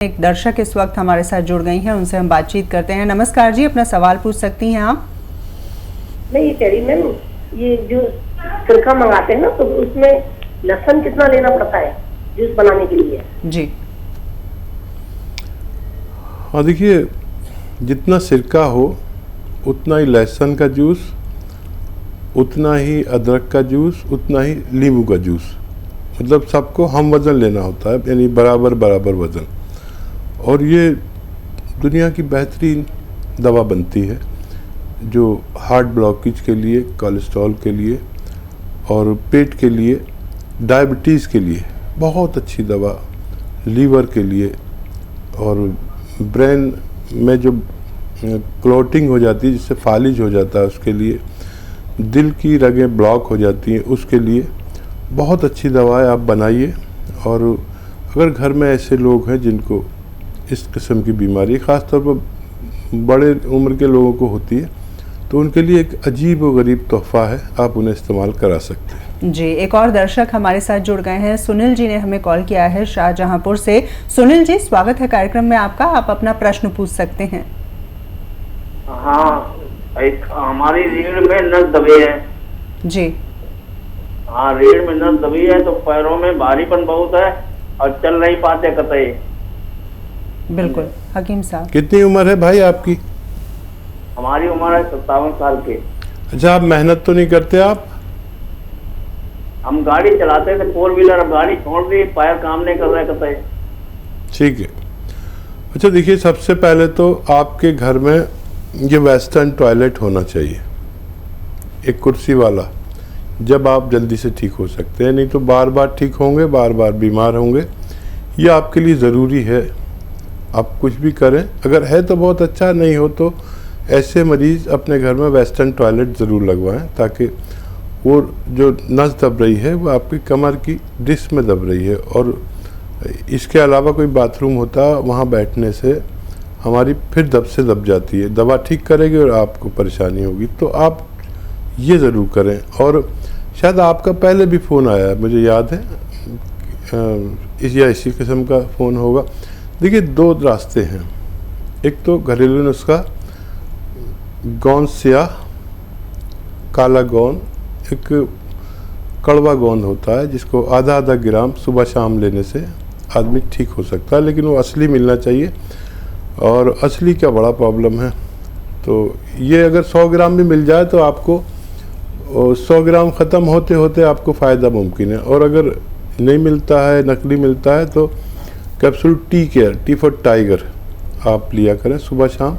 एक दर्शक इस वक्त हमारे साथ जुड़ गई हैं, उनसे हम बातचीत करते हैं। नमस्कार जी, अपना सवाल पूछ सकती हैं आप। मैं ये कह रही मैम, ये जो सिरका मंगाते हैं ना, तो उसमें लहसुन कितना लेना पड़ता है जूस बनाने के लिए? जी हाँ, देखिए, जितना सिरका हो उतना ही लहसुन का जूस, उतना ही अदरक का जूस, उतना ही नींबू का जूस, मतलब सबको हम वज़न लेना होता है, यानी बराबर बराबर वज़न। और ये दुनिया की बेहतरीन दवा बनती है जो हार्ट ब्लॉकेज के लिए, कोलेस्ट्रॉल के लिए और पेट के लिए, डायबिटीज़ के लिए बहुत अच्छी दवा, लीवर के लिए और ब्रेन में जो क्लॉटिंग हो जाती है जिससे फालिज हो जाता है उसके लिए, दिल की रगें ब्लॉक हो जाती हैं उसके लिए बहुत अच्छी दवा है। आप बनाइए। और अगर घर में ऐसे लोग हैं जिनको इस किस्म की बीमारी ख़ासतौर पर बड़े उम्र के लोगों को होती है तो उनके लिए एक अजीब व गरीब तोहफ़ा है, आप उन्हें इस्तेमाल करा सकते हैं। जी, एक और दर्शक हमारे साथ जुड़ गए हैं। सुनील जी ने हमें कॉल किया है शाहजहांपुर से। सुनील जी, स्वागत है कार्यक्रम में आपका, आप अपना प्रश्न पूछ सकते हैं। हाँ, एक हमारी रीढ़ में नस दबी है। जी हाँ, रीढ़ में नस दबी है तो पैरों में भारीपन बहुत है और चल नहीं पाते कतई। बिल्कुल, हकीम साहब। कितनी उम्र है भाई आपकी? हमारी उम्र है 57 साल की। अच्छा, आप मेहनत तो नहीं करते आप? हम गाड़ी चलाते थे, 4 व्हीलर, अब गाड़ी छोड़ दी, पैर काम नहीं कर रहे कतई। ठीक है। अच्छा देखिए, सबसे पहले तो आपके घर में ये वेस्टर्न टॉयलेट होना चाहिए, एक कुर्सी वाला, जब आप जल्दी से ठीक हो सकते हैं। नहीं तो बार बार ठीक होंगे, बार बार बीमार होंगे। ये आपके लिए ज़रूरी है। आप कुछ भी करें, अगर है तो बहुत अच्छा, नहीं हो तो ऐसे मरीज़ अपने घर में वेस्टर्न टॉयलेट ज़रूर लगवाएं ताकि वो जो नस दब रही है वो आपकी कमर की डिस्क में दब रही है। और इसके अलावा कोई बाथरूम होता है, वहाँ बैठने से हमारी फिर दब से दब जाती है, दवा ठीक करेगी और आपको परेशानी होगी। तो आप ये ज़रूर करें। और शायद आपका पहले भी फ़ोन आया है, मुझे याद है, इसी किस्म का फ़ोन होगा। देखिए, 2 रास्ते हैं। एक तो घरेलू नुस्खा, गोंद स्याह, काला गोंद, एक कड़वा गोंद होता है जिसको आधा आधा ग्राम सुबह शाम लेने से आदमी ठीक हो सकता है, लेकिन वो असली मिलना चाहिए। और असली का बड़ा प्रॉब्लम है। तो ये अगर 100 ग्राम भी मिल जाए तो आपको 100 ग्राम ख़त्म होते होते आपको फ़ायदा मुमकिन है। और अगर नहीं मिलता है, नकली मिलता है, तो capsule tea care, T for tiger आप लिया करें सुबह शाम,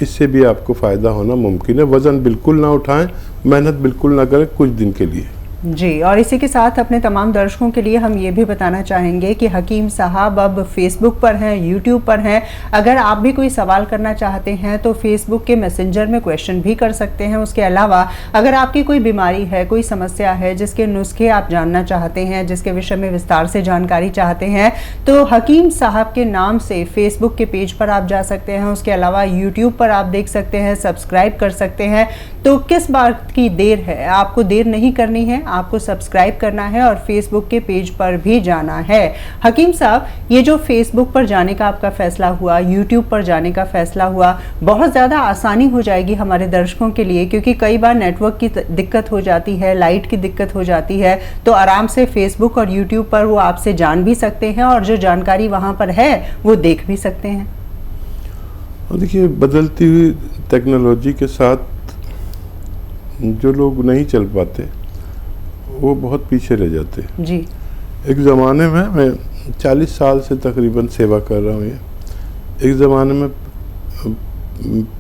इससे भी आपको फ़ायदा होना मुमकिन है। वज़न बिल्कुल ना उठाएं, मेहनत बिल्कुल ना करें कुछ दिन के लिए। जी, और इसी के साथ अपने तमाम दर्शकों के लिए हम ये भी बताना चाहेंगे कि हकीम साहब अब फेसबुक पर हैं, यूट्यूब पर हैं। अगर आप भी कोई सवाल करना चाहते हैं तो फेसबुक के मैसेंजर में क्वेश्चन भी कर सकते हैं। उसके अलावा अगर आपकी कोई बीमारी है, कोई समस्या है, जिसके नुस्खे आप जानना चाहते हैं, जिसके विषय में विस्तार से जानकारी चाहते हैं, तो हकीम साहब के नाम से फेसबुक के पेज पर आप जा सकते हैं। उसके अलावा यूट्यूब पर आप देख सकते हैं, सब्सक्राइब कर सकते हैं। तो किस बात की देर है? आपको देर नहीं करनी है, आपको सब्सक्राइब करना है और फेसबुक के पेज पर भी जाना है। हकीम साहब, ये जो फेसबुक पर जाने का आपका फैसला हुआ, यूट्यूब पर जाने का फैसला हुआ, बहुत ज़्यादा आसानी हो जाएगी हमारे दर्शकों के लिए, क्योंकि कई बार नेटवर्क की दिक्कत हो जाती है, लाइट की दिक्कत हो जाती है। तो आराम से फेसबुक और यूट्यूब पर वो आपसे जान भी सकते हैं और जो जानकारी वहाँ पर है वो देख भी सकते हैं। देखिए, बदलती हुई टेक्नोलॉजी के साथ जो लोग नहीं चल पाते वो बहुत पीछे रह जाते हैं। जी, एक ज़माने में, मैं 40 साल से तकरीबन सेवा कर रहा हूँ ये, एक ज़माने में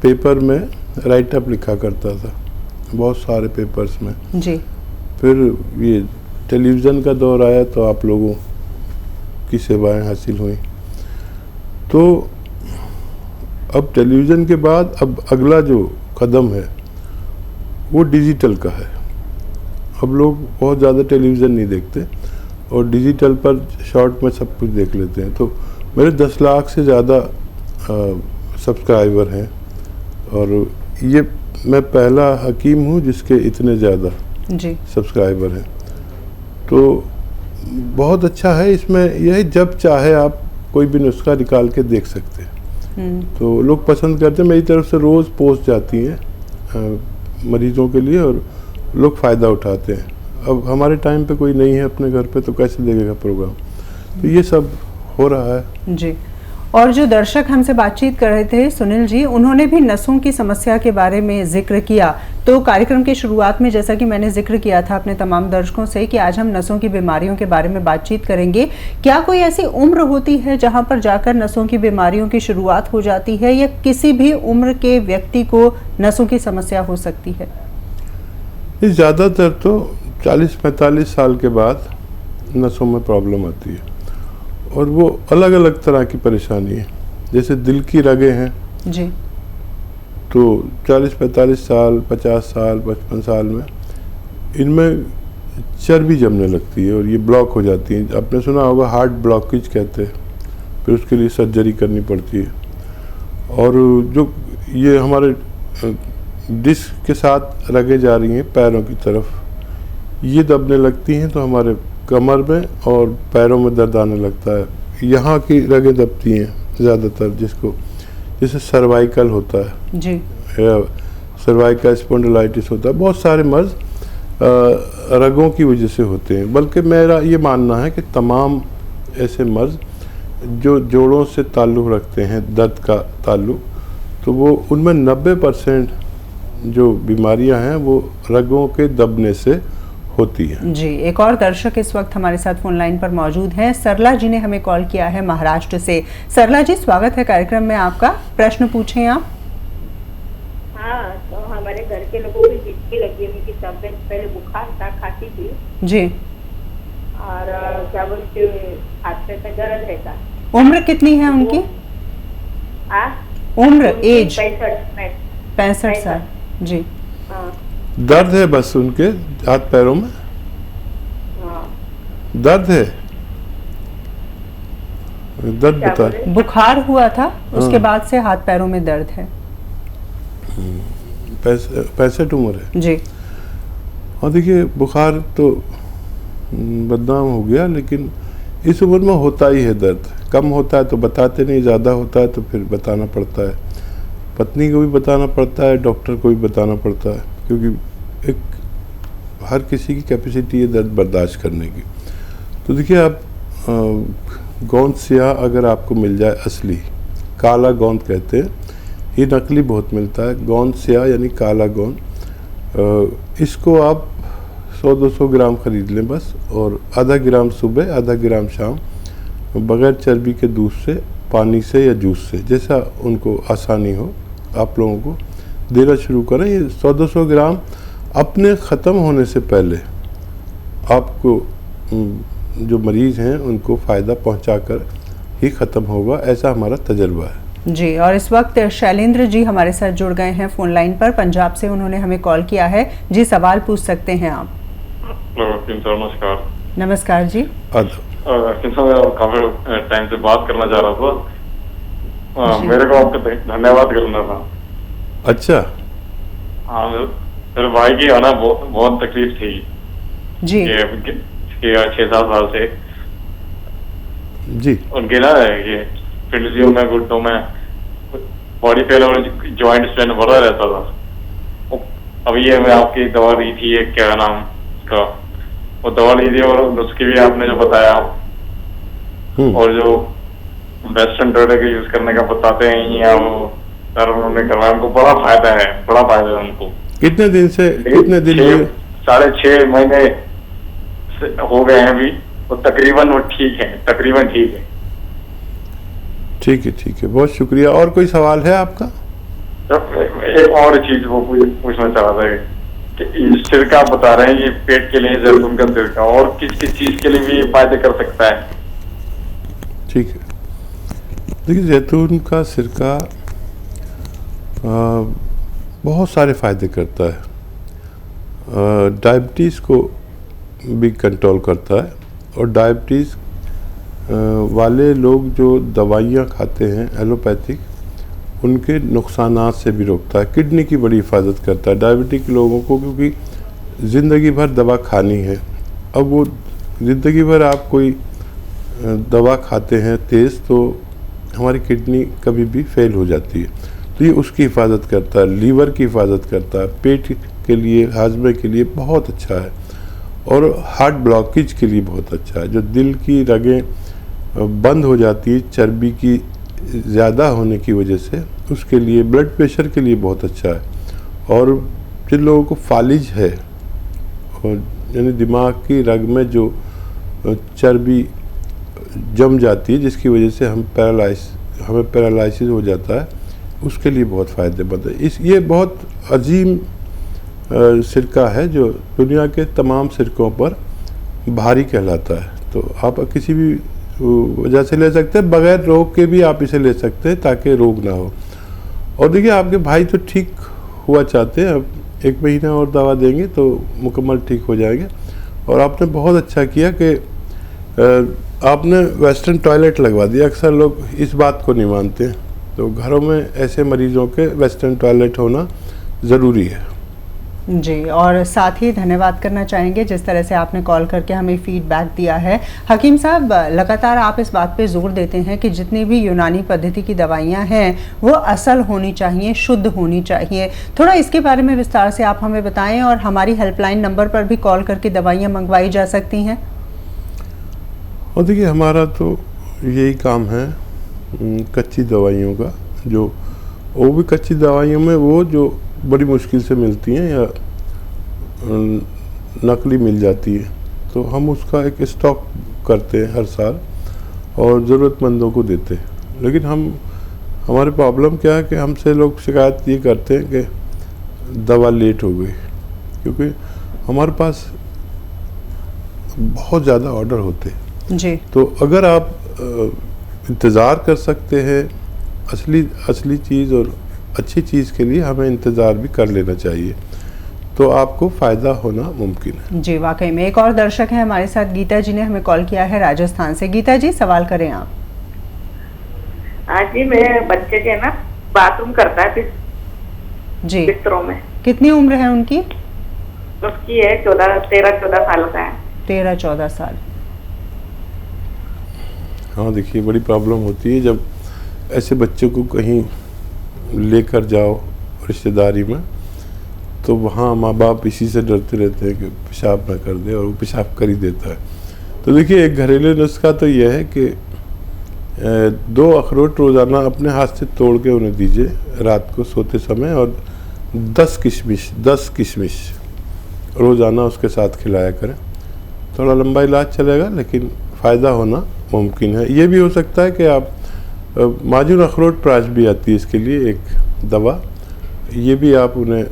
पेपर में राइट अप लिखा करता था, बहुत सारे पेपर्स में। जी, फिर ये टेलीविज़न का दौर आया तो आप लोगों की सेवाएं हासिल हुई। तो अब टेलीविज़न के बाद अब अगला जो कदम है वो डिजिटल का है। अब लोग बहुत ज़्यादा टेलीविज़न नहीं देखते और डिजिटल पर शॉर्ट में सब कुछ देख लेते हैं। तो मेरे 10 लाख से ज़्यादा सब्सक्राइबर हैं और ये मैं पहला हकीम हूँ जिसके इतने ज़्यादा सब्सक्राइबर हैं। तो बहुत अच्छा है। इसमें यह जब चाहे आप कोई भी नुस्खा निकाल के देख सकते हैं। तो लोग पसंद करते हैं, मेरी तरफ से रोज़ पोस्ट जाती हैं मरीजों के लिए और लोग फ़ायदा उठाते हैं। अब हमारे टाइम पे कोई नहीं है अपने घर पे तो कैसे देखेगा प्रोग्राम, तो ये सब हो रहा है जी। और जो दर्शक हमसे बातचीत कर रहे थे सुनील जी, उन्होंने भी नसों की समस्या के बारे में जिक्र किया। तो कार्यक्रम की शुरुआत में जैसा कि मैंने जिक्र किया था अपने तमाम दर्शकों से कि आज हम नसों की बीमारियों के बारे में बातचीत करेंगे। क्या कोई ऐसी उम्र होती है जहां पर जाकर नसों की बीमारियों की शुरुआत हो जाती है, या किसी भी उम्र के व्यक्ति को नसों की समस्या हो सकती है? ज़्यादातर तो 40-45 साल के बाद नसों में प्रॉब्लम आती है और वो अलग अलग तरह की परेशानी है। जैसे दिल की रगें हैं जी, तो 40-45 साल, 50 साल, 55 साल में इनमें चर्बी जमने लगती है और ये ब्लॉक हो जाती है। आपने सुना होगा हार्ट ब्लॉकेज कहते हैं, फिर उसके लिए सर्जरी करनी पड़ती है। और जो ये हमारे डिस्क के साथ रगें जा रही हैं पैरों की तरफ, ये दबने लगती हैं तो हमारे कमर में और पैरों में दर्द आने लगता है। यहाँ की रगें दबती हैं ज़्यादातर, जिसको जैसे सर्वाइकल होता है जी, या सर्वाइकल स्पॉन्डिलाइटिस होता है। बहुत सारे मर्ज रगों की वजह से होते हैं। बल्कि मेरा ये मानना है कि तमाम ऐसे मर्ज जो जोड़ों से ताल्लुक़ रखते हैं, दर्द का ताल्लुक़, तो वो उनमें 90% जो बीमारियां हैं वो रगों के दबने से होती है। जी। एक और दर्शक इस वक्त हमारे साथ फोन लाइन पर मौजूद हैं। सरला जी ने हमें कॉल किया है महाराष्ट्र से। सरला जी, स्वागत है कार्यक्रम में आपका। प्रश्न पूछें आप। हाँ, तो हमारे घर के लोगों को हिचकी लगी, उनकी तबीयत पहले बुखार था, खांसी थी जी। और क्या बोलते हाथ पे दर्द रहता। उम्र कितनी है उनकी? उम्र, एज? 65 साल। जी। हाँ, दर्द है बस उनके हाथ पैरों में? हाँ। दर्द है? दर्द क्या बता। बोले? बुखार हुआ था, उसके बाद से हाथ पैरों में दर्द है। 65 उम्र है जी। और देखिए बुखार तो बदनाम हो गया, लेकिन इस उम्र में होता ही है दर्द। कम होता है तो बताते नहीं, ज़्यादा होता है तो फिर बताना पड़ता है। पत्नी को भी बताना पड़ता है, डॉक्टर को भी बताना पड़ता है, क्योंकि एक हर किसी की कैपेसिटी है दर्द बर्दाश्त करने की। तो देखिए आप गोंद स्याह अगर आपको मिल जाए, असली काला गोंद कहते हैं, ये नकली बहुत मिलता है। गोंद स्याह यानी काला गोंद, इसको आप 100-200 ग्राम खरीद लें बस, और आधा ग्राम सुबह, आधा ग्राम शाम, बग़ैर चर्बी के दूध से, पानी से या जूस से, जैसा उनको आसानी हो आप लोगों को देना शुरू करें। ये 100-200 ग्राम अपने ख़त्म होने से पहले आपको जो मरीज़ हैं उनको फ़ायदा पहुंचाकर ही ख़त्म होगा, ऐसा हमारा तजर्बा है। जी। और इस वक्त शैलेंद्र जी हमारे साथ जुड़ गए हैं फोन लाइन पर, पंजाब से। उन्होंने हमें कॉल किया है। जी, सवाल पूछ सकते हैं आप। नमस्कार। नमस्कार जी। काफी टाइम से बात करना चाह रहा था, मेरे को आपका धन्यवाद करना था। अच्छा। हाँ, मेरे भाई की आना बहुत तकलीफ थी जी। 6-7 साल से जी। उनके ना ये फिजियो में, घुटनों में बॉडी पेन और जॉइंट स्ट्रेन बढ़ा रहता था। अभी ये मैं आपकी दवा ली थी, ये क्या नाम का, वो दवा ली थी और उसकी भी आपने जो बताया, और जो वेस्टर्न ड्रग यूज करने का बताते हैं या वो सर उन्होंने करवाया, उनको बड़ा फायदा है उनको। कितने दिन से? कितने दिन? 6.5 महीने हो गए हैं अभी, वो तकरीबन ठीक है। ठीक है, बहुत शुक्रिया। और कोई सवाल है आपका? एक और चीज वो पूछना चाह रहा था कि सिरका आप बता रहे हैं, ये पेट के लिए जैतून का सिरका, और किस किस चीज के लिए भी ये फायदे कर सकता है? ठीक है, देखिए जैतून का सिरका बहुत सारे फ़ायदे करता है। डायबिटीज़ को भी कंट्रोल करता है, और डायबिटीज़ वाले लोग जो दवाइयाँ खाते हैं एलोपैथिक, उनके नुकसानात से भी रोकता है। किडनी की बड़ी हिफाजत करता है डायबिटिक लोगों को, क्योंकि ज़िंदगी भर दवा खानी है। अब वो ज़िंदगी भर आप कोई दवा खाते हैं तेज़ तो हमारी किडनी कभी भी फेल हो जाती है। तो ये उसकी हिफाजत करता है, लीवर की हिफाजत करता है, पेट के लिए, हाजमे के लिए बहुत अच्छा है और हार्ट ब्लॉकेज के लिए बहुत अच्छा है। जो दिल की रगें बंद हो जाती है चर्बी की ज़्यादा होने की वजह से, उसके लिए, ब्लड प्रेशर के लिए बहुत अच्छा है। और जिन लोगों को फालिज है और यानी दिमाग की रग में जो चर्बी जम जाती है जिसकी वजह से हमें पैरालिसिस हो जाता है, उसके लिए बहुत फ़ायदेमंद है। ये बहुत अजीम सिरका है जो दुनिया के तमाम सिरकों पर भारी कहलाता है। तो आप किसी भी वजह से ले सकते हैं, बगैर रोग के भी आप इसे ले सकते हैं ताकि रोग ना हो। और देखिए आपके भाई तो ठीक हुआ चाहते हैं, अब 1 महीना और दवा देंगे तो मुकम्मल ठीक हो जाएंगे। और आपने बहुत अच्छा किया कि आपने वेस्टर्न टॉयलेट लगवा दिया। अक्सर लोग इस बात को नहीं मानते, तो घरों में ऐसे मरीजों के वेस्टर्न टॉयलेट होना ज़रूरी है। जी, और साथ ही धन्यवाद करना चाहेंगे जिस तरह से आपने कॉल करके हमें फीडबैक दिया है। हकीम साहब, लगातार आप इस बात पे जोर देते हैं कि जितनी भी यूनानी पद्धति की दवाइयाँ हैं वो असल होनी चाहिए, शुद्ध होनी चाहिए। थोड़ा इसके बारे में विस्तार से आप हमें बताएं और हमारी हेल्पलाइन नंबर पर भी कॉल करके दवाइयाँ मंगवाई जा सकती हैं। और देखिए हमारा तो यही काम है कच्ची दवाइयों का, जो वो भी कच्ची दवाइयों में वो जो बड़ी मुश्किल से मिलती हैं या नकली मिल जाती है, तो हम उसका एक स्टॉक करते हैं हर साल और ज़रूरतमंदों को देते हैं। लेकिन हमारे प्रॉब्लम क्या है कि हमसे लोग शिकायत ये करते हैं कि दवा लेट हो गई, क्योंकि हमारे पास बहुत ज़्यादा ऑर्डर होते हैं जी। तो अगर आप इंतज़ार कर सकते हैं असली चीज़ और अच्छी चीज़ के लिए, हमें इंतज़ार भी कर लेना चाहिए, तो आपको फ़ायदा होना मुमकिन है। जी, वाकई में। एक और दर्शक है हमारे साथ, गीता जी ने हमें कॉल किया है राजस्थान से। गीता जी, सवाल करें आप। हाँ जी, मेरे बच्चे के ना बाथरूम करता है जी, बिस्तरों में। कितनी उम्र है उनकी? उसकी है 13-14 साल का है। 13-14 साल। हाँ देखिए, बड़ी प्रॉब्लम होती है जब ऐसे बच्चों को कहीं लेकर जाओ रिश्तेदारी में, तो वहाँ माँ बाप इसी से डरते रहते हैं कि पेशाब ना कर दे, और वो पेशाब कर ही देता है। तो देखिए एक घरेलू नुस्खा तो यह है कि 2 अखरोट रोज़ाना अपने हाथ से तोड़ के उन्हें दीजिए रात को सोते समय, और 10 किशमिश रोज़ाना उसके साथ खिलाया करें। थोड़ा लंबा इलाज चलेगा लेकिन फ़ायदा होना मुमकिन है। ये भी हो सकता है कि आप माजून अखरोट प्राश भी आती है इसके लिए एक दवा, ये भी आप उन्हें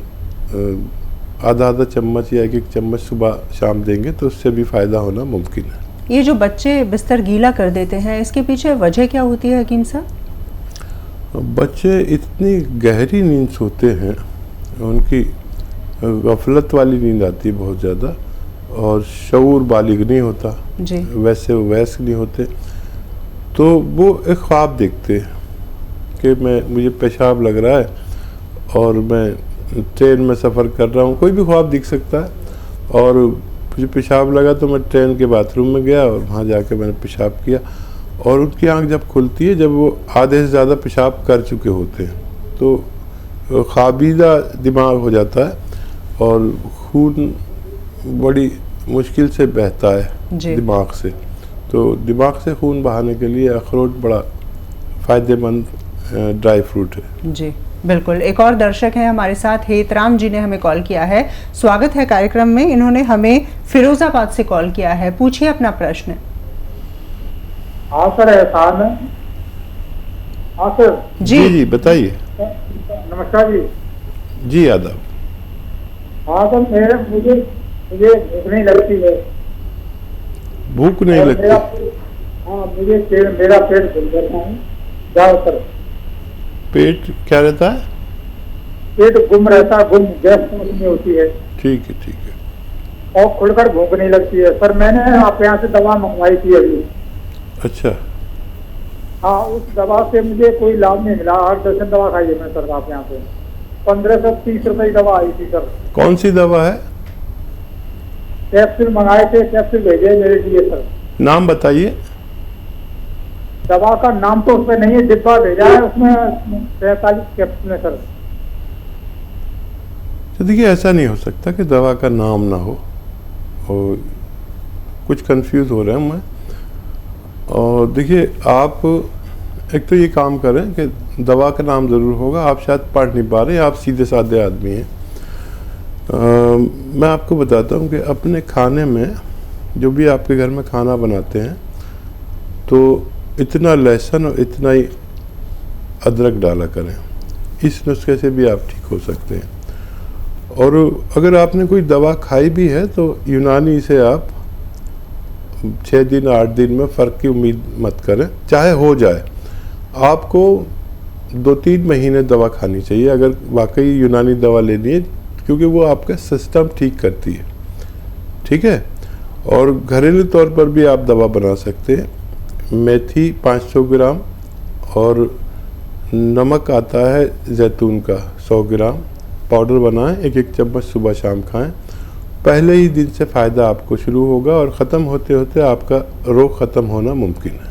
आधा चम्मच या 1 चम्मच सुबह शाम देंगे तो उससे भी फ़ायदा होना मुमकिन है। ये जो बच्चे बिस्तर गीला कर देते हैं, इसके पीछे वजह क्या होती है हकीम साहब? बच्चे इतनी गहरी नींद सोते हैं, उनकी गफलत वाली नींद आती है बहुत ज़्यादा, और शऊर बालिग नहीं होता जी। वैसे वयस्क नहीं होते, तो वो एक ख्वाब देखते हैं कि मुझे पेशाब लग रहा है और मैं ट्रेन में सफ़र कर रहा हूँ, कोई भी ख्वाब दिख सकता है, और मुझे पेशाब लगा तो मैं ट्रेन के बाथरूम में गया और वहाँ जाके मैंने पेशाब किया, और उनकी आंख जब खुलती है जब वो आधे से ज़्यादा पेशाब कर चुके होते हैं, तो ख्वाबीदा दिमाग हो जाता है और खून बड़ी मुश्किल से बहता है दिमाग से। तो दिमाग से खून बहाने के लिए अखरोट बड़ा फ़ायदेमंद ड्राई फ्रूट है। जी बिल्कुल। एक और दर्शक हैं हमारे साथ, हेतराम जी ने हमें कॉल किया है। स्वागत है कार्यक्रम में। इन्होंने हमें फिरोजाबाद से कॉल किया है। पूछिए अपना प्रश्न। हाँ सर, एहसान है। हाँ सर। जी बताइए। नमस्कार जी। जी आदाब। हाँ सर, मुझे भूख नहीं लगती है। भूख नहीं लगती? हाँ, मेरा पेट घूम जाता है ज़्यादातर। पेट क्या रहता है? पेट गुम रहता है, गैस नहीं होती है। ठीक है। और खुलकर भूख नहीं लगती है। सर मैंने आप यहाँ से दवा मंगवाई थी अभी। अच्छा। हाँ, उस दवा से मुझे कोई लाभ नहीं मिला। 8 दर्जन दवा खाई है मैं सर आप यहाँ से। 1530 रुपए की दवा आई थी सर। कौन सी दवा है? कैप्सूल मंगाए थे, कैप्सूल भेजे मेरे लिए सर। नाम बताइए। दवा का नाम तो उसमें नहीं है, डिब्बा भेजा है उसमें 43 कैप्सूल है सर। तो देखिए ऐसा नहीं हो सकता कि दवा का नाम ना हो, और कुछ कंफ्यूज हो रहे हैं मैं। और देखिए आप एक तो ये काम करें कि दवा का नाम ज़रूर होगा, आप शायद पढ़ नहीं पा रहे, आप सीधे साधे आदमी हैं। मैं आपको बताता हूँ कि अपने खाने में जो भी आपके घर में खाना बनाते हैं तो इतना लहसुन और इतना ही अदरक डाला करें। इस नुस्खे से भी आप ठीक हो सकते हैं। और अगर आपने कोई दवा खाई भी है तो यूनानी से आप 6 दिन 8 दिन में फ़र्क की उम्मीद मत करें, चाहे हो जाए। आपको 2-3 महीने दवा खानी चाहिए अगर वाकई यूनानी दवा लेनी है, क्योंकि वो आपका सिस्टम ठीक करती है। ठीक है। और घरेलू तौर पर भी आप दवा बना सकते हैं। मेथी 500 ग्राम और नमक आता है जैतून का 100 ग्राम, पाउडर बनाएं, 1-1 चम्मच सुबह शाम खाएं। पहले ही दिन से फ़ायदा आपको शुरू होगा और ख़त्म होते होते आपका रोग ख़त्म होना मुमकिन है।